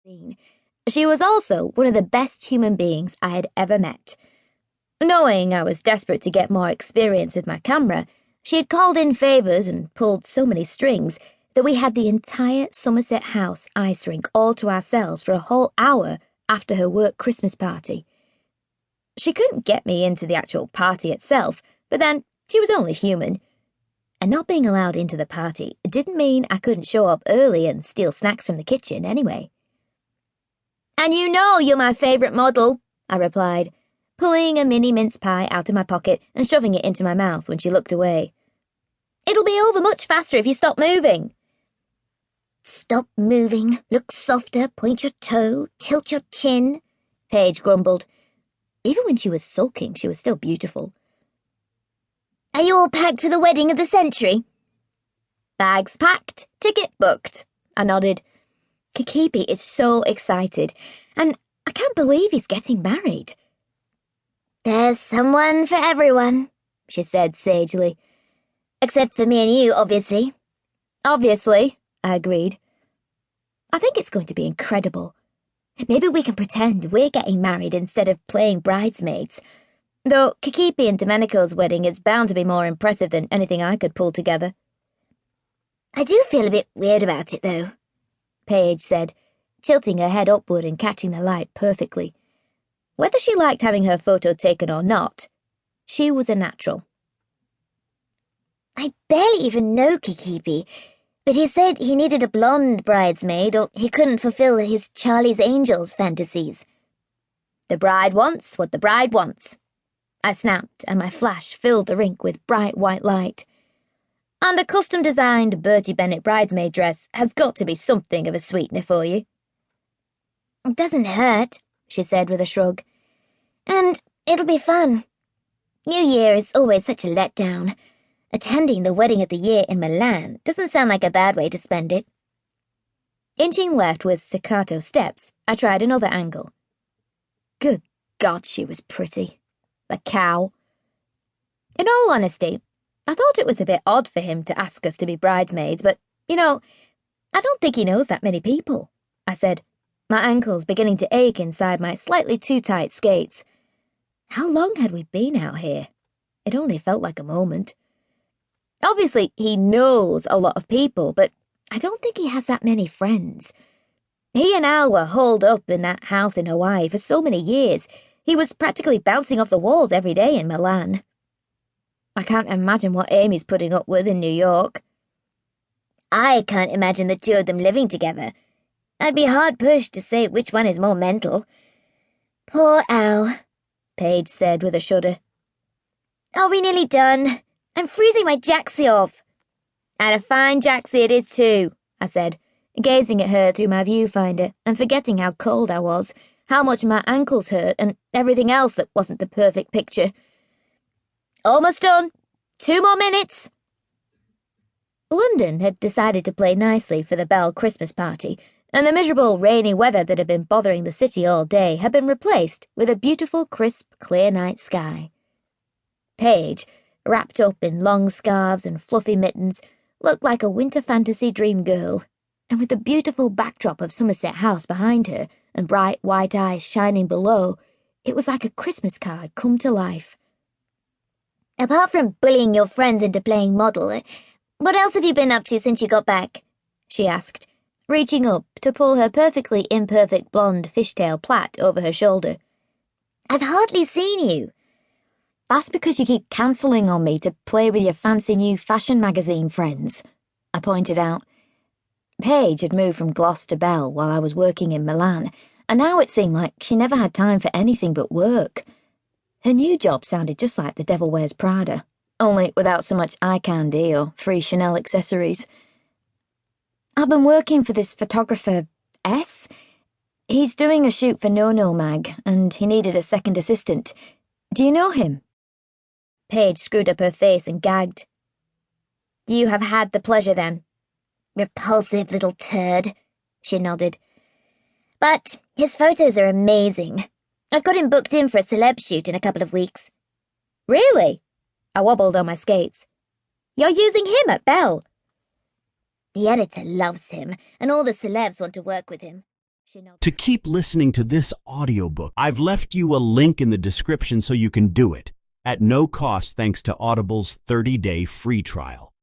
scene. She was also one of the best human beings I had ever met. Knowing I was desperate to get more experience with my camera, she had called in favours and pulled so many strings that we had the entire Somerset House ice rink all to ourselves for a whole hour after her work Christmas party. She couldn't get me into the actual party itself, but then she was only human. And not being allowed into the party didn't mean I couldn't show up early and steal snacks from the kitchen anyway. "And you know you're my favourite model," I replied, pulling a mini mince pie out of my pocket and shoving it into my mouth when she looked away. "It'll be over much faster if you stop moving." "Stop moving, look softer, point your toe, tilt your chin," Paige grumbled. Even when she was sulking, she was still beautiful. "Are you all packed for the wedding of the century?" "Bags packed, ticket booked," I nodded. Kikipi is so excited, and I can't believe he's getting married. "There's someone for everyone," she said sagely. "Except for me and you, obviously." "Obviously," I agreed. I think it's going to be incredible. Maybe we can pretend we're getting married instead of playing bridesmaids. Though Kikipi and Domenico's wedding is bound to be more impressive than anything I could pull together. "I do feel a bit weird about it, though," Paige said, tilting her head upward and catching the light perfectly. Whether she liked having her photo taken or not, she was a natural. "I barely even know Kikipi, but he said he needed a blonde bridesmaid or he couldn't fulfill his Charlie's Angels fantasies." "The bride wants what the bride wants," I snapped, and my flash filled the rink with bright white light. "And a custom-designed Bertie Bennett bridesmaid dress has got to be something of a sweetener for you." "It doesn't hurt," she said with a shrug. "And it'll be fun. New Year is always such a letdown. Attending the wedding of the year in Milan doesn't sound like a bad way to spend it." Inching left with staccato steps, I tried another angle. Good God, she was pretty. The cow. In all honesty, I thought it was a bit odd for him to ask us to be bridesmaids, but, I don't think he knows that many people, I said, my ankles beginning to ache inside my slightly too tight skates. How long had we been out here? It only felt like a moment. Obviously, he knows a lot of people, but I don't think he has that many friends. He and Al were holed up in that house in Hawaii for so many years. He was practically bouncing off the walls every day in Milan. I can't imagine what Amy's putting up with in New York. "I can't imagine the two of them living together. I'd be hard-pushed to say which one is more mental." "Poor Al," Paige said with a shudder. "Are we nearly done? I'm freezing my jacksie off." "And a fine jacksie it is too," I said, gazing at her through my viewfinder and forgetting how cold I was, how much my ankles hurt, and everything else that wasn't the perfect picture. "Almost done. 2 more minutes." London had decided to play nicely for the Bell Christmas party, and the miserable rainy weather that had been bothering the city all day had been replaced with a beautiful, crisp, clear night sky. Paige, wrapped up in long scarves and fluffy mittens, looked like a winter fantasy dream girl, and with the beautiful backdrop of Somerset House behind her and bright white eyes shining below, it was like a Christmas card come to life. "Apart from bullying your friends into playing model, what else have you been up to since you got back?" she asked, reaching up to pull her perfectly imperfect blonde fishtail plait over her shoulder. "I've hardly seen you." "That's because you keep cancelling on me to play with your fancy new fashion magazine friends," I pointed out. Paige had moved from Gloss to Bell while I was working in Milan, and now it seemed like she never had time for anything but work. Her new job sounded just like The Devil Wears Prada, only without so much eye candy or free Chanel accessories. "I've been working for this photographer, S. He's doing a shoot for No No Mag, and he needed a second assistant. Do you know him?" Paige screwed up her face and gagged. "You have had the pleasure, then." "Repulsive little turd," she nodded. "But his photos are amazing. I've got him booked in for a celeb shoot in a couple of weeks." "Really?" I wobbled on my skates. "You're using him at Bell?" "The editor loves him, and all the celebs want to work with him." section of... To keep listening to this audiobook, I've left you a link in the description so you can do it, at no cost thanks to Audible's 30-day free trial.